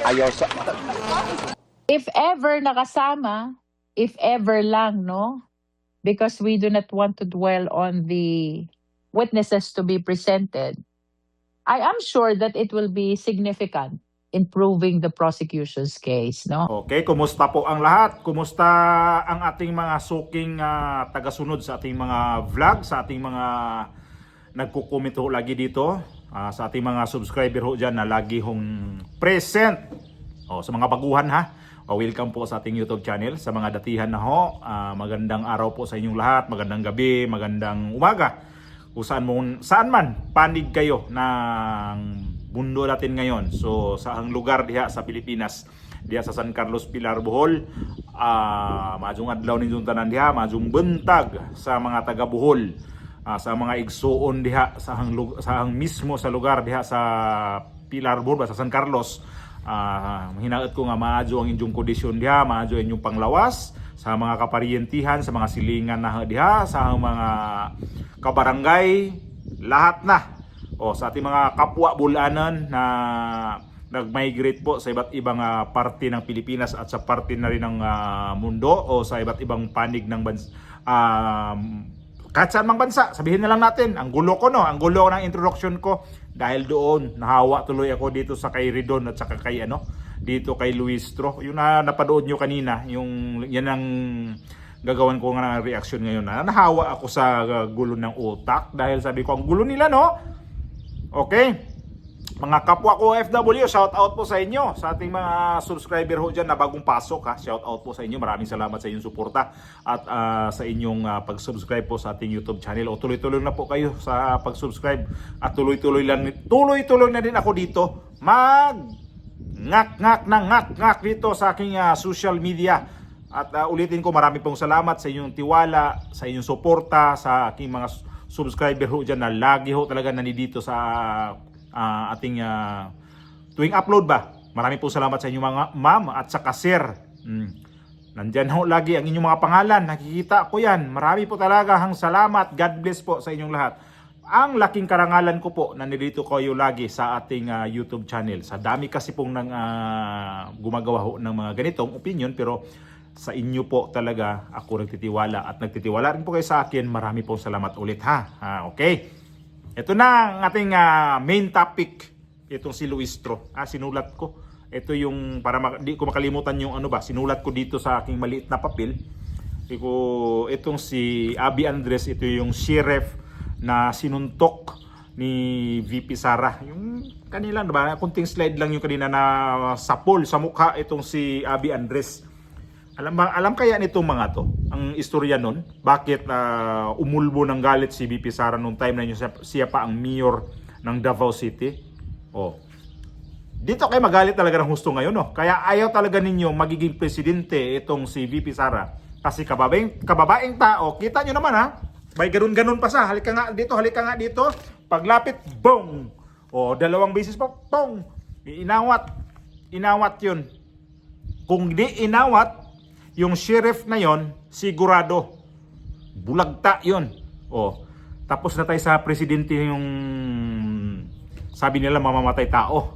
Ayaw sa... If ever nakasama, if ever lang, no? Because we do not want to dwell on the witnesses to be presented. I am sure that it will be significant in proving the prosecution's case, no? Okay, kumusta po ang lahat? Kumusta ang ating mga suking tagasunod sa ating mga vlog, sa ating mga nagko-comment ho lagi dito, sa ating mga subscriber ho dyan na lagi hong present. Sa mga baguhan ha, welcome po sa ating YouTube channel. Sa mga datihan na ho, magandang araw po sa inyong lahat, magandang gabi, magandang umaga. Kung saan man panig kayo ng mundo natin ngayon. So sa ang lugar diha sa Pilipinas, diha sa San Carlos, Pilar, Bohol, maadjong adlaw ninyong tanan diha, maadjong buntag sa mga taga Bohol, sa mga igsuon diha sa ang mismo sa lugar diha sa Pilar, Bohol, sa San Carlos. Hinaot ko nga maadyo ang inyong kondisyon diha, maadyo inyong panglawas sa mga kaparyentihan, sa mga silingan na diha, sa mga kabarangay, lahat na. Sa ating mga kapwa bulanan na nag-migrate po sa iba't ibang parte ng Pilipinas at sa parte na rin ng mundo o sa iba't ibang panig ng bansa, kahit saan mang bansa. Sabihin na lang natin, ang gulo ko ang gulo ng introduction ko dahil doon nahawa tuloy ako dito sa kay Ridon at saka kay dito kay Luistro. Yung napanood nyo kanina, yan ang gagawan ko nga ng reaction ngayon. Nahawa ako sa gulo ng utak dahil sabi ko ang gulo nila, no? Okay, mga kapwa ko OFW, shout out po sa inyo, sa ating mga subscriber ho dyan na bagong pasok ha. Shout out po sa inyo, maraming salamat sa inyong suporta at sa inyong pag-subscribe po sa ating YouTube channel. Tuloy-tuloy na po kayo sa pag-subscribe at tuloy-tuloy na din ako dito ngak dito sa aking social media. At ulitin ko, marami pong salamat sa inyong tiwala, sa inyong suporta, sa aking mga subscriber ho dyan na lagi ho talaga nandito sa ating tuwing upload ba. Marami po salamat sa inyong mga ma'am at saka sir. Nandyan ho lagi ang inyong mga pangalan, nakikita ko yan. Marami po talaga hang salamat. God bless po sa inyong lahat. Ang laking karangalan ko po na nandito kayo lagi sa ating YouTube channel. Sa dami kasi pong gumagawa ho ng mga ganitong opinion, pero sa inyo po talaga ako nagtitiwala at nagtitiwala rin po kayo sa akin. Marami pong salamat ulit ha. Okay. Ito na ang ating main topic. Itong si Luistro. Sinulat ko. Ito yung para di ko makalimutan yung sinulat ko dito sa aking maliit na papel. Itong si Abby Andres, ito yung sheriff na sinuntok ni VP Sara. Yung kanila, kunting slide lang yung kanina na sapol sa mukha itong si Abby Andres. Alam kaya nitong mga to, ang istorya nun, bakit umulbo ng galit si VP Sara nung time na siya pa ang mayor ng Davao City? Dito kayo magalit talaga ng husto ngayon, no? Kaya ayaw talaga ninyo magiging presidente itong si VP Sara. Kasi kababaeng tao, kita nyo naman ha, may ganun-ganun pa sa, halika nga dito, paglapit, boom! Dalawang beses pa, boom! Inawat yun. Kung di inawat, yung sheriff na yon, sigurado bulagta yon. Tapos na tayo sa presidente yung sabi nila mamamatay tao.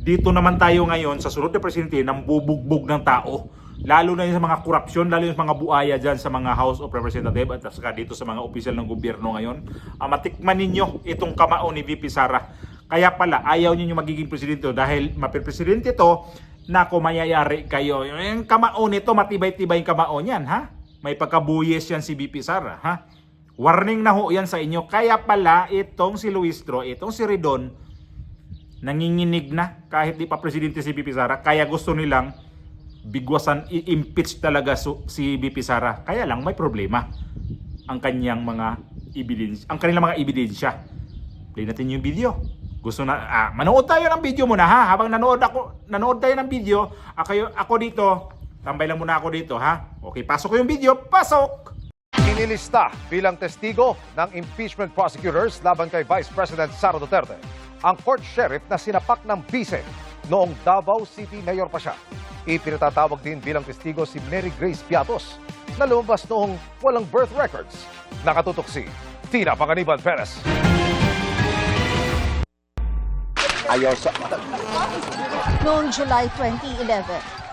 Dito naman tayo ngayon sa sunod na presidente nang bubugbog ng tao. Lalo na yung sa mga korupsyon, lalo yung mga buaya dyan sa mga House of Representatives at saka dito sa mga opisyal ng gobyerno ngayon. Matikman ninyo itong kamao ni VP Sara. Kaya pala ayaw ninyo magiging presidente dahil mapipresidente to. Nako, mayayari kayo. Yung kamao nito, matibay-tibay yung kamao niyan, ha? May pagkabuyes yan si VP Sara, ha? Warning na ho yan sa inyo. Kaya pala, itong si Luistro, itong si Ridon, nanginginig na kahit di pa presidente si VP Sara. Kaya gusto nilang bigwasan, i-impeach talaga si VP Sara. Kaya lang, may problema ang kanyang mga kanilang mga ebidensya. Play natin yung video. Gusto na manood tayo ng video muna ha. Habang nanood tayo ng video, ako dito, tambay lang muna ako dito ha. Okay, pasok ko yung video, pasok. Inilista bilang testigo ng impeachment prosecutors laban kay Vice President Sara Duterte ang court sheriff na sinapak ng bise noong Davao City Mayor pa siya. Ipinatatawag din bilang testigo si Mary Grace Piatos na lumabas noong walang birth records. Nakatutok si Tina Panganiban Perez. Ayaw sa... Noong July 2011,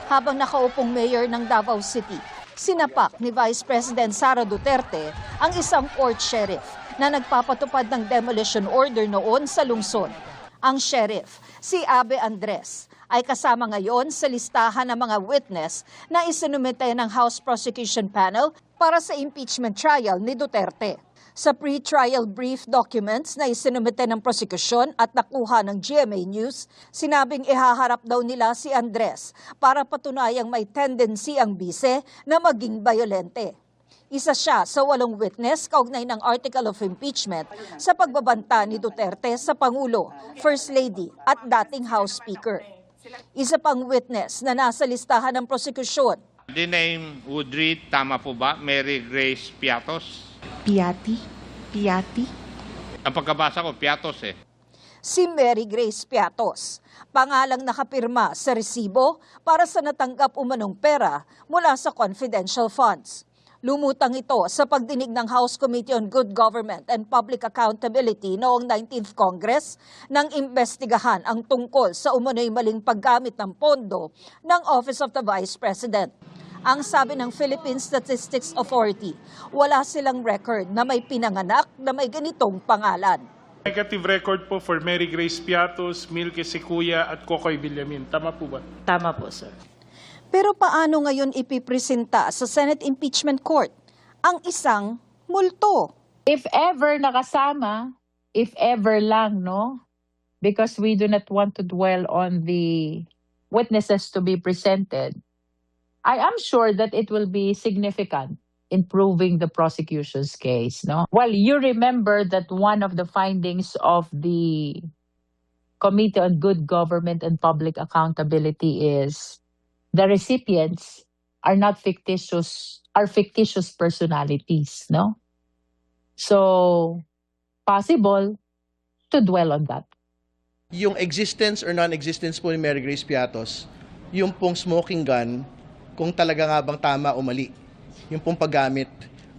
habang nakaupong mayor ng Davao City, sinapak ni Vice President Sara Duterte ang isang court sheriff na nagpapatupad ng demolition order noon sa lungsod. Ang sheriff, si Abe Andres, ay kasama ngayon sa listahan ng mga witness na isinumite ng House Prosecution Panel para sa impeachment trial ni Duterte. Sa pre-trial brief documents na isinumite ng prosekusyon at nakuha ng GMA News, sinabing ihaharap daw nila si Andres para patunayang may tendency ang bise na maging bayolente. Isa siya sa 8 witness kaugnay ng Article of Impeachment sa pagbabanta ni Duterte sa Pangulo, First Lady at dating House Speaker. Isa pang witness na nasa listahan ng prosekusyon. The name would read, tama po ba, Mary Grace Piatos? Piati? Ang pagkabasa ko, Piatos eh. Si Mary Grace Piatos, pangalang nakapirma sa resibo para sa natanggap umanong pera mula sa confidential funds. Lumutang ito sa pagdinig ng House Committee on Good Government and Public Accountability noong 19th Congress nang imbestigahan ang tungkol sa umano'y maling paggamit ng pondo ng Office of the Vice President. Ang sabi ng Philippine Statistics Authority, wala silang record na may pinanganak na may ganitong pangalan. Negative record po for Mary Grace Piatos, Milky Sequoia at Kokoy Villamin. Tama po ba? Tama po, sir. Pero paano ngayon ipipresenta sa Senate Impeachment Court ang isang multo? If ever nakasama, if ever lang, no? Because we do not want to dwell on the witnesses to be presented. I am sure that it will be significant in proving the prosecution's case, no? Well, you remember that one of the findings of the Committee on Good Government and Public Accountability is the recipients are not fictitious, are fictitious personalities, no? So, possible to dwell on that. Yung existence or non-existence po ni Mary Grace Piatos, yung pong smoking gun, kung talaga nga bang tama o mali, yung pong paggamit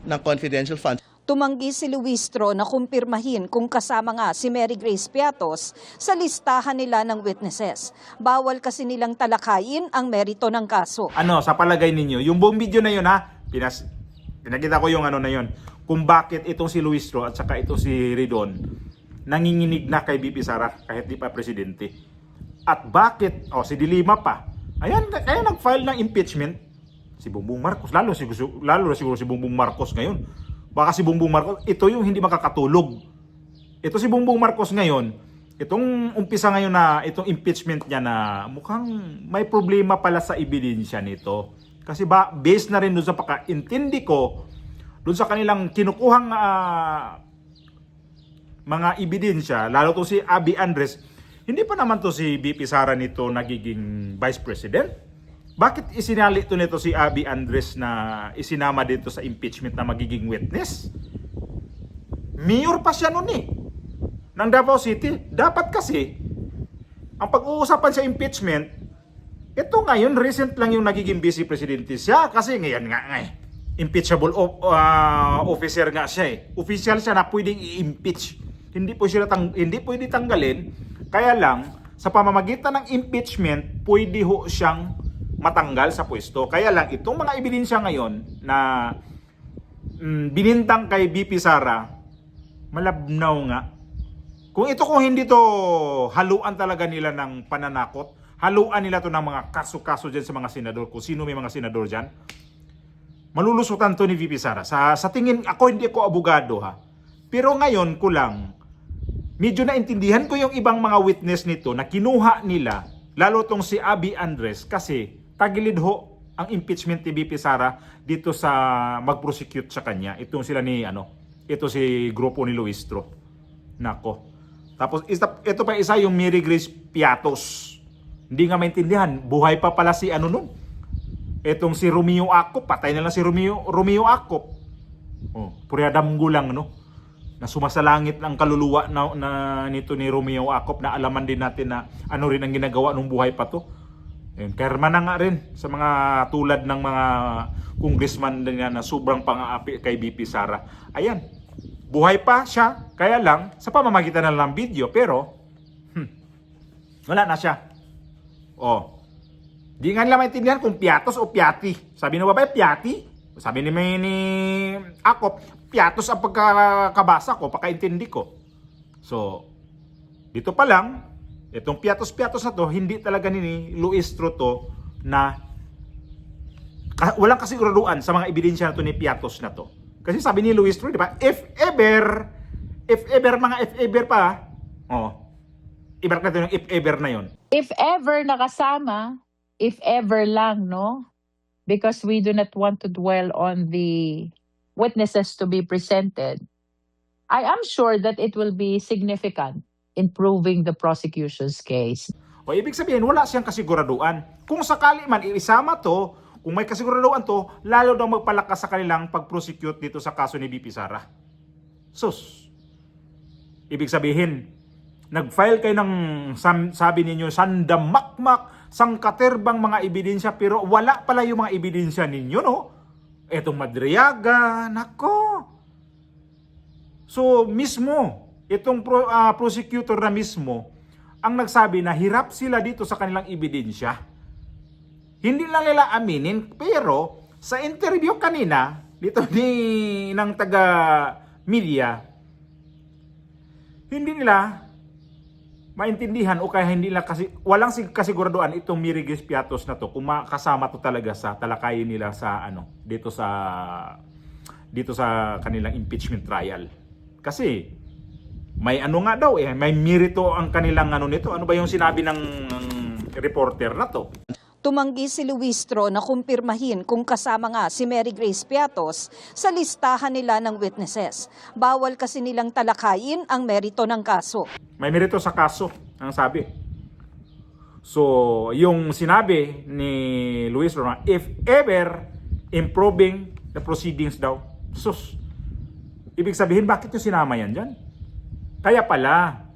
ng confidential funds. Tumanggi si Luistro na kumpirmahin kung kasama nga si Mary Grace Piatos sa listahan nila ng witnesses. Bawal kasi nilang talakayin ang merito ng kaso. Ano, sa palagay ninyo, yung buong video na yun ha, pinakita ko yung ano na yun, kung bakit itong si Luistro at saka itong si Ridon nanginginig na kay BP Sara kahit di pa presidente. At bakit, si Dilima pa, ayan, kaya nag-file ng impeachment si Bongbong Marcos, lalo siguro si Bongbong Marcos ngayon. Baka si Bongbong Marcos, ito yung hindi makakatulog. Ito si Bongbong Marcos ngayon, itong umpisa ngayon na itong impeachment niya na mukhang may problema pala sa ebidensya nito. Kasi based na rin doon sa pagkaintindi ko, doon sa kanilang kinukuhang mga ebidensya, lalo to si Abe Andres, hindi pa naman to si BP Sara nito nagiging Vice President. Bakit isinali ito nito si Abe Andres na isinama dito sa impeachment na magiging witness? Mayor pa siya noon ng Davao City. Dapat kasi, ang pag-uusapan sa impeachment, ito ngayon, recent lang yung nagiging vice presidente siya. Kasi ngayon nga impeachable officer nga siya Official siya na pwedeng i-impeach. Hindi pwede tanggalin. Kaya lang, sa pamamagitan ng impeachment, pwede ho siyang matanggal sa pwesto. Kaya lang, itong mga ebidensya ngayon na binintang kay BP Sara, malabnaw nga. Kung hindi to haluan talaga nila ng pananakot, haluan nila to ng mga kaso-kaso dyan sa mga senador, kung sino may mga senador dyan, malulusutan to ni BP Sara. Sa tingin, hindi ko abogado ha. Pero ngayon ko lang, medyo naintindihan ko yung ibang mga witness nito na kinuha nila, lalo tong si Abe Andres, kasi tagilid ho ang impeachment ni BP Sara dito sa mag-prosecute sa kanya. Itong sila ito si grupo ni Luistro. Nako. Tapos ito pa isa yung Mary Grace Piatos. Hindi nga maintindihan, buhay pa pala si nun. Itong si Romeo Acop, patay na lang si Romeo Acop. Puriadam gulang na sumasalangit ang kaluluwa na nito ni Romeo Acop, na alaman din natin na ano rin ang ginagawa nung buhay pa to. Karma na nga rin sa mga tulad ng mga congressman na sobrang pang-aapi kay BP Sara. Ayan, buhay pa siya, kaya lang sa pamamagitan na lang video, pero Wala na siya. Oh. Di nga nila maintindihan kung piatos o piati. Sabi ng babae, piati. Sabi ni ako, piatos ang pagkakabasa ko, pagkaintindi ko. So, dito pa lang, itong piatos-piatos na to, hindi talaga ni Luistro to na walang kasiguraduhan sa mga ebidensya na to ni piatos na to. Kasi sabi ni Luistro, di ba, if ever pa, ibarat natin yung if ever na yon. If ever nakasama, if ever lang, no? Because we do not want to dwell on the witnesses to be presented. I am sure that it will be significant in proving the prosecution's case. O ibig sabihin, wala siyang kasiguraduhan. Kung sakali man iisama to, kung may kasiguraduhan to, lalo daw magpalakas sa kanilang pag-prosecute dito sa kaso ni VP Sara. Sus. Ibig sabihin, nag-file kayo ng, sabi ninyo, sandamakmak, sangkaterbang mga ebidensya, pero wala pala yung mga ebidensya ninyo, no? Etong Madriaga, nako. So, mismo, itong prosecutor na mismo, ang nagsabi na hirap sila dito sa kanilang ebidensya. Hindi lang nila aminin, pero sa interview kanina, dito ng taga-media, hindi nila maintindihan o kaya hindi nila kasi walang kasiguraduhan itong Mary Grace Piatos na to kung makasama to talaga sa talakayin nila sa dito sa kanilang impeachment trial. Kasi may nga daw may merito ang kanilang nito. Ano ba yung sinabi ng reporter na to? Tumanggi si Luistro na kumpirmahin kung kasama nga si Mary Grace Piatos sa listahan nila ng witnesses. Bawal kasi nilang talakayin ang merito ng kaso. May merito sa kaso, ang sabi. So, yung sinabi ni Luistro na if ever improving the proceedings daw. Sus, ibig sabihin bakit yung sinama yan dyan? Kaya pala,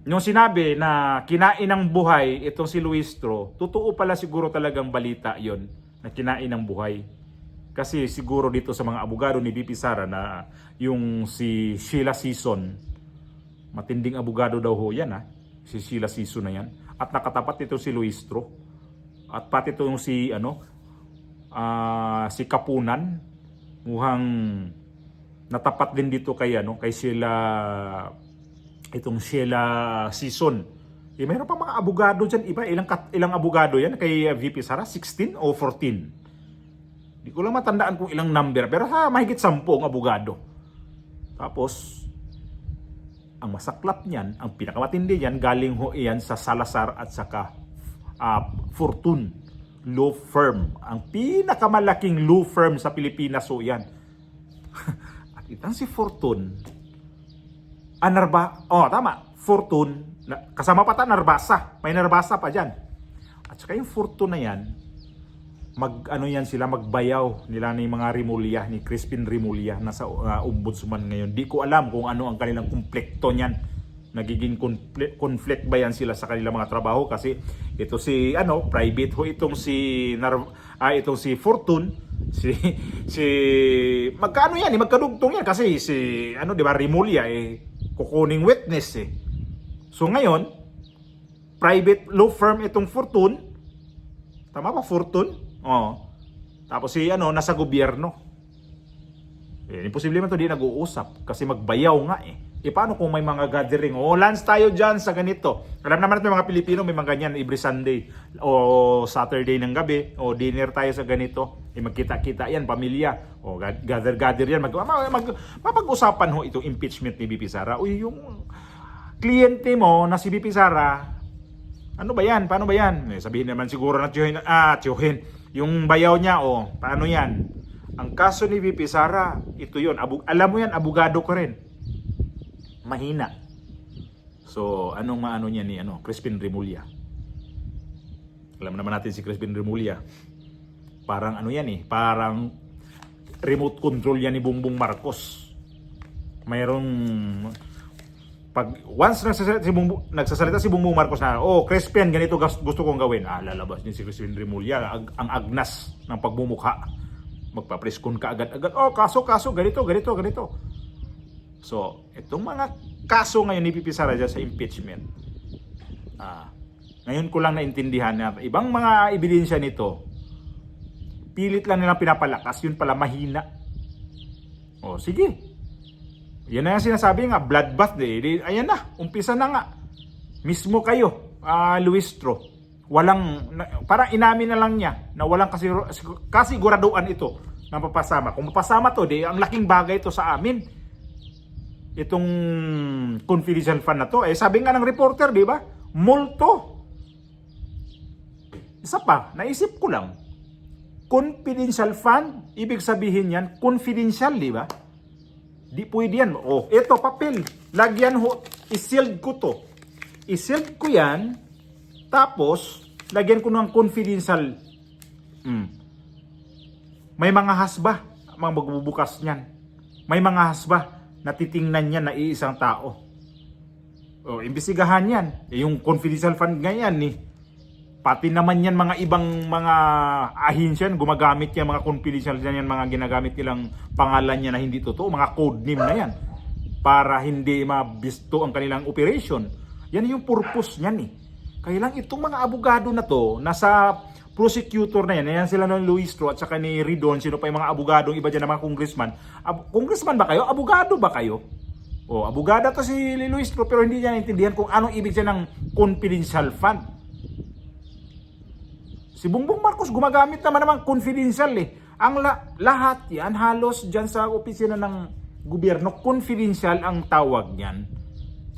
nung sinabi na kinain ng buhay itong si Luistro, totoo pala siguro talagang balita yon na kinain ng buhay. Kasi siguro dito sa mga abogado ni VP Sara na yung si Sheila Season, matinding abogado daw ho yan si Sheila Season na yan. At nakatapat ito si Luistro. At pati ito yung si si Kapunan, mukhang natapat din dito kay Sheila, itong Sheila Season. Mayroon pa mga abogado dyan, iba, ilang abogado yan kay VP Sara? 16 o 14? Hindi ko lang matandaan kung ilang number, pero mahigit 10 ang abogado. Tapos, ang masaklap niyan, ang pinakamatindi niyan, galing ho iyan sa Salazar at saka Fortune Law Firm. Ang pinakamalaking law firm sa Pilipinas ho yan. At itang si Fortune, tama, Fortune, kasama pa Narbasa, may Narbasa pa dyan. At saka yung Fortune na yan, magbayaw nila ni mga Rimulya, ni Crispin Rimulya, nasa ombudsman ngayon. Di ko alam kung ano ang kanilang konflikto niyan. Nagiging conflict ba yan sila sa kanilang mga trabaho? Kasi ito si, private ho, itong si Fortune, magkano yan, magkadugtong yan. Kasi si, di ba, Rimulya, kukuning witness So ngayon, private law firm itong Fortune. Tama ba, Fortune? Tapos si nasa gobyerno. Imposible man to di nag-uusap kasi magbayaw nga paano kung may mga gathering? Lunch tayo dyan sa ganito. Alam naman natin mga Pilipino may mga ganyan every Sunday o Saturday ng gabi o dinner tayo sa ganito. Magkita-kita yan, pamilya. O gather yan. Mapag-usapan ho itong impeachment ni VP Sara. Yung kliyente mo na si VP Sara, ano ba yan? Paano ba yan? Sabihin naman siguro na tiyuhin. Yung bayaw niya, paano yan? Ang kaso ni VP Sara, ito yun. Alam mo yan, abogado ko rin. Mahina. So, anong maano niya ni Crispin Rimulya? Alam naman natin si Crispin Rimulya. Parang parang remote control yan ni Bongbong Marcos. Mayroong once nagsasalita si Bongbong Marcos na, Crispin, ganito gusto kong gawin. Lalabas din si Crispin Rimulya, ang agnas ng pagmumukha. Magpapreskon ka agad-agad. Kaso, ganito. So, itong mga kaso ngayon ni VP Sara dyan sa impeachment, Ngayon ko lang naintindihan na ibang mga ebidensya nito, pilit lang nilang pinapalakas, yun pala mahina. O sige. Yan na yung sinasabi nga, bloodbath. Ayan na, umpisa na nga. Mismo kayo, Luistro. Parang inamin na lang niya na walang kasiguraduan ito na papasama. Kung mapasama to, ang laking bagay to sa amin. Itong confidential fund na to. Sabi nga ng reporter, di ba? Multo. Isa pa, naisip ko lang. Confidential fund, ibig sabihin yan, confidential, di ba? Di pwede yan. Ito, papel. Lagyan ho, i-sealed ko to. I-sealed ko yan, tapos, lagyan ko ng confidential. May mga hasba, mga magbubukas niyan. May mga hasba, na titingnan niya na iisang tao. Imbestigahan yan. Yung confidential fund ganyan pati naman yan mga ibang mga ahensya gumagamit yan, mga confidential yan, mga ginagamit nilang pangalan niya na hindi totoo, mga code name na yan para hindi mabisto ang kanilang operation. Yan yung purpose niyan Kaya lang itong mga abogado na to, nasa prosecutor na yan sila ng Luistro at saka ni Ridon, sino pa yung mga abogadong iba dyan ng mga congressman. Congressman ba kayo? Abogado ba kayo? Abogado to si Luistro pero hindi niya naintindihan kung anong ibig siya ng confidential fund. Si Bongbong Marcos gumagamit naman confidential Ang lahat yan halos dyan sa opisina ng gobyerno, confidential ang tawag niyan.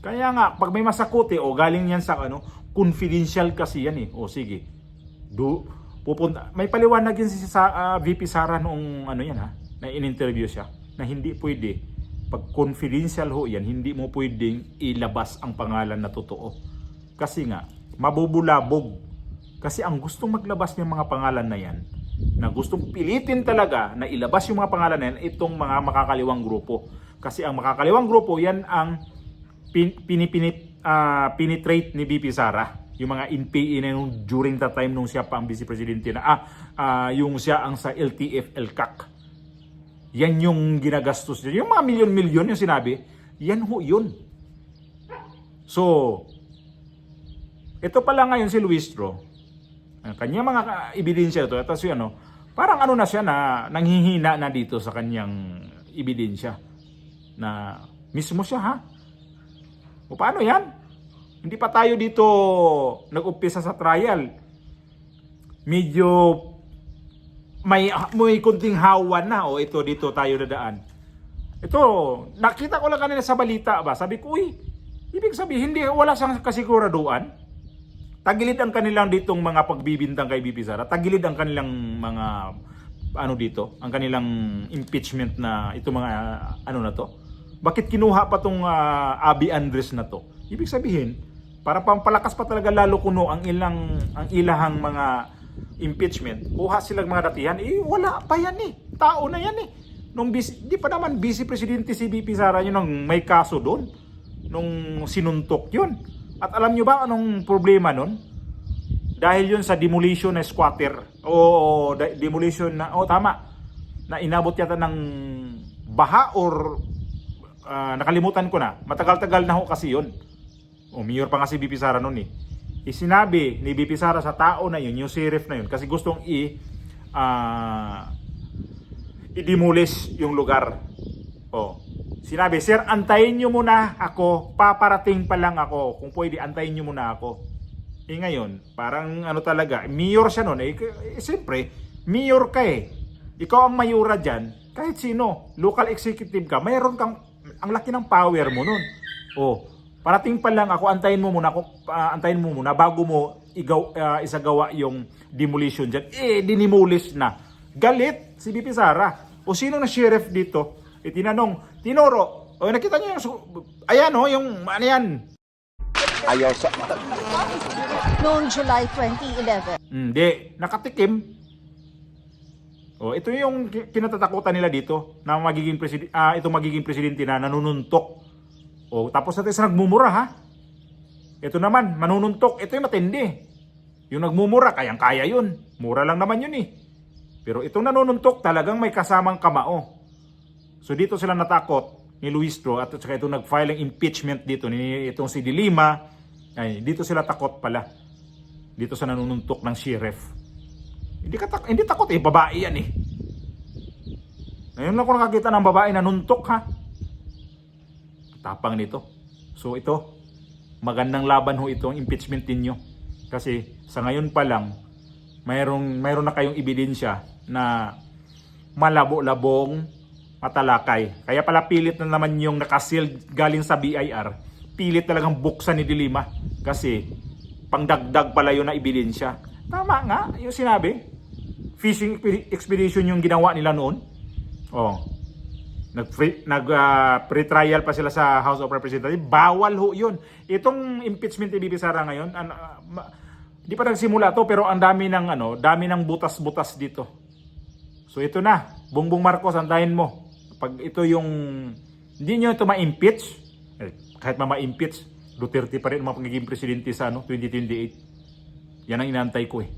Kaya nga, pag may masakote, galing yan sa confidential kasi yan sige. Pupunta. May paliwanag yan si VP Sara noong na in-interview siya, na hindi pwede. Pag confidential yan, hindi mo pwedeng ilabas ang pangalan na totoo. Kasi nga, mabubulabog. Kasi ang gustong maglabas ng mga pangalan na yan, na gustong pilitin talaga na ilabas yung mga pangalan na yan, itong mga makakaliwang grupo. Kasi ang makakaliwang grupo, yan ang penetrate ni VP Sara. Yung mga NPA na yung during that time nung siya pa ang vice presidente na, yung siya ang sa LTF, LCAC. Yan yung ginagastos niya. Yung mga milyon-milyon yung sinabi, yan yun. So, ito pala ngayon si Luistro, kanya mga ebidensya ito, parang na siya na nanghihina na dito sa kanyang ebidensya. Na mismo siya O paano yan? Hindi pa tayo dito nag-umpisa sa trial. Medyo may kunting hawan na ito dito tayo dadaan. Ito, nakita ko lang kanina sa balita ba. Sabi ko, ibig sabihin wala siyang kasiguraduan. Tagilid ang kanilang ditong mga pagbibintang kay VP Sara. Tagilid ang kanilang mga ang kanilang impeachment na ito mga na to. Bakit kinuha pa tong Abby Andres na to? Ibig sabihin, para pampalakas pa talaga lalo kuno ang ilahang mga impeachment. Kuha silang mga datihan, wala pa yan Tao na yan di pa naman vice presidente si VP Sara yun ang may kaso doon. Nung sinuntok yun. At alam nyo ba anong problema nun? Dahil yun sa demolition na squatter. Demolition na, tama. Na inabot yata ng baha or nakalimutan ko na. Matagal-tagal na kasi yun. Mayor pa nga si VP Sara nun Isinabi ni VP Sara sa tao na yun, yung sheriff na yun, kasi gustong i-demolish yung lugar. Sinabi, sir, antayin nyo muna ako, paparating pa lang ako. Kung pwede, antayin nyo muna ako. Ngayon, parang talaga, mayor siya nun. Siyempre, mayor ka Ikaw ang mayura dyan, kahit sino, local executive ka, mayroon kang, ang laki ng power mo nun. Parating pa lang ako, antayin mo muna bago mo isagawa yung demolition dyan. Dinimolish na. Galit si VP Sara. Sino na sheriff dito? Tinanong, Tinoro, nakita niyo yung yan. Ayaw sa... Noong July 2011, Hindi, nakatikim. Ito yung kinatatakutan nila dito na magiging presidente na nanununtok. Tapos natin sa nagmumura Ito naman, manununtok. Ito yung matindi. Yung nagmumura, kayang-kaya yun. Mura lang naman yun Pero itong nanununtok talagang may kasamang kamao. So dito sila natakot ni Luistro at saka itong nag-file ng impeachment dito ni itong si De Lima, Ay, dito sila takot pala. Dito sa nanununtok ng sheriff. Hindi takot eh, babae yan eh. Ngayon lang ko nakakita ng babae na nuntok ha. Tapang nito. So ito, magandang laban ho itong impeachment ninyo. Kasi sa ngayon pa lang, mayroon na kayong ebidensya na malabo-labong matalakay. Kaya pala pilit na naman yung nakasealed galing sa BIR. Pilit talagang buksan ni Dilima. Kasi pangdagdag pala yun na ebidensya. Tama nga, yung sinabi. Fishing expedition yung ginawa nila noon. Oh. Pre-trial pa sila sa House of Representatives. Bawal ho yun. Itong impeachment ni Bibi Sara ngayon, di pa nagsimula to pero ang dami ng butas-butas dito. So ito na, Bongbong Marcos, antayin mo. Pag ito yung hindi nyo ito ma-impeach, kahit ma-impeach, Duterte pa rin ang magiging presidente sa 2028. Yan ang inantay ko eh.